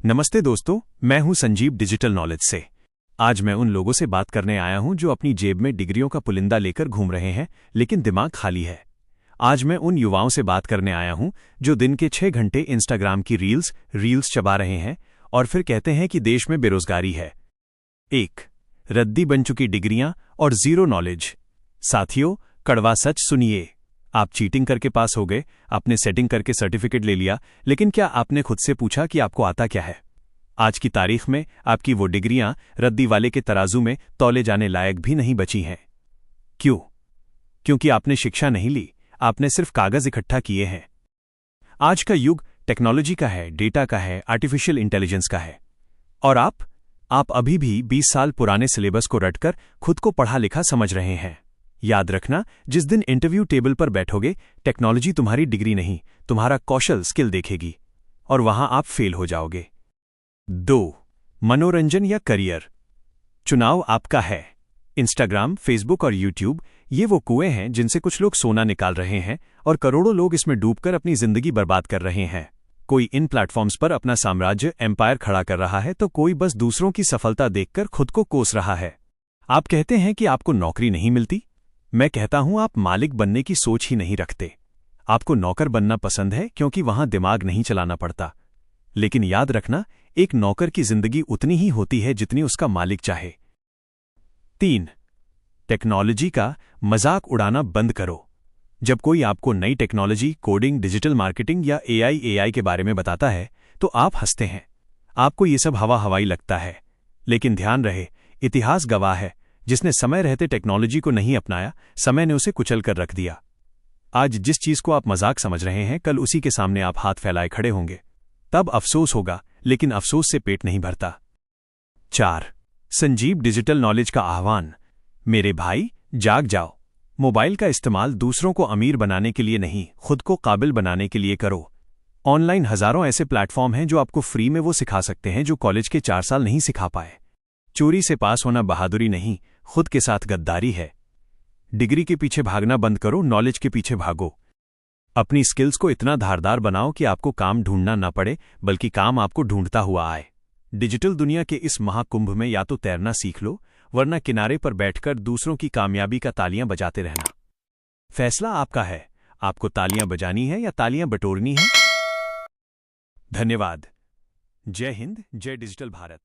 नमस्ते दोस्तों, मैं हूं संजीव डिजिटल नॉलेज से। आज मैं उन लोगों से बात करने आया हूं जो अपनी जेब में डिग्रियों का पुलिंदा लेकर घूम रहे हैं, लेकिन दिमाग खाली है। आज मैं उन युवाओं से बात करने आया हूं जो दिन के 6 घंटे इंस्टाग्राम की रील्स चबा रहे हैं और फिर कहते हैं कि देश में बेरोजगारी है। 1. रद्दी बन चुकी डिग्रियां और जीरो नॉलेज। साथियों, कड़वा सच सुनिए। आप चीटिंग करके पास हो गए, आपने सेटिंग करके सर्टिफिकेट ले लिया, लेकिन क्या आपने खुद से पूछा कि आपको आता क्या है? आज की तारीख में आपकी वो डिग्रियां रद्दी वाले के तराजू में तौले जाने लायक भी नहीं बची हैं। क्यों? क्योंकि आपने शिक्षा नहीं ली, आपने सिर्फ कागज इकट्ठा किए हैं। आज का युग टेक्नोलॉजी का है, डेटा का है, आर्टिफिशियल इंटेलिजेंस का है। और आप अभी भी 20 साल पुराने सिलेबस को रटकर खुद को पढ़ा लिखा समझ रहे हैं। याद रखना, जिस दिन इंटरव्यू टेबल पर बैठोगे, टेक्नोलॉजी तुम्हारी डिग्री नहीं, तुम्हारा कौशल स्किल देखेगी, और वहां आप फेल हो जाओगे। 2. मनोरंजन या करियर। चुनाव आपका है। इंस्टाग्राम, फेसबुक और यूट्यूब ये वो कुएं हैं जिनसे कुछ लोग सोना निकाल रहे हैं और करोड़ों लोग इसमें डूबकर अपनी जिंदगी बर्बाद कर रहे हैं। कोई इन प्लेटफॉर्म्स पर अपना साम्राज्य, एम्पायर खड़ा कर रहा है, तो कोई बस दूसरों की सफलता देखकर खुद को कोस रहा है। आप कहते हैं कि आपको नौकरी नहीं मिलती। मैं कहता हूं, आप मालिक बनने की सोच ही नहीं रखते। आपको नौकर बनना पसंद है क्योंकि वहां दिमाग नहीं चलाना पड़ता। लेकिन याद रखना, एक नौकर की जिंदगी उतनी ही होती है जितनी उसका मालिक चाहे। 3. टेक्नोलॉजी का मजाक उड़ाना बंद करो। जब कोई आपको नई टेक्नोलॉजी, कोडिंग, डिजिटल मार्केटिंग या एआई के बारे में बताता है तो आप हंसते हैं। आपको ये सब हवा हवाई लगता है। लेकिन ध्यान रहे, इतिहास गवाह है, जिसने समय रहते टेक्नोलॉजी को नहीं अपनाया, समय ने उसे कुचल कर रख दिया। आज जिस चीज को आप मजाक समझ रहे हैं, कल उसी के सामने आप हाथ फैलाए खड़े होंगे। तब अफसोस होगा, लेकिन अफसोस से पेट नहीं भरता। 4. संजीव डिजिटल नॉलेज का आह्वान। मेरे भाई, जाग जाओ। मोबाइल का इस्तेमाल दूसरों को अमीर बनाने के लिए नहीं, खुद को काबिल बनाने के लिए करो। ऑनलाइन हजारों ऐसे प्लेटफॉर्म हैं जो आपको फ्री में वो सिखा सकते हैं जो कॉलेज के 4 साल नहीं सिखा पाए। चोरी से पास होना बहादुरी नहीं, खुद के साथ गद्दारी है। डिग्री के पीछे भागना बंद करो, नॉलेज के पीछे भागो। अपनी स्किल्स को इतना धारदार बनाओ कि आपको काम ढूंढना ना पड़े, बल्कि काम आपको ढूंढता हुआ आए। डिजिटल दुनिया के इस महाकुंभ में या तो तैरना सीख लो, वरना किनारे पर बैठकर दूसरों की कामयाबी का तालियां बजाते रहना। फैसला आपका है, आपको तालियां बजानी है या तालियां बटोरनी है। धन्यवाद। जय हिंद, जय डिजिटल भारत।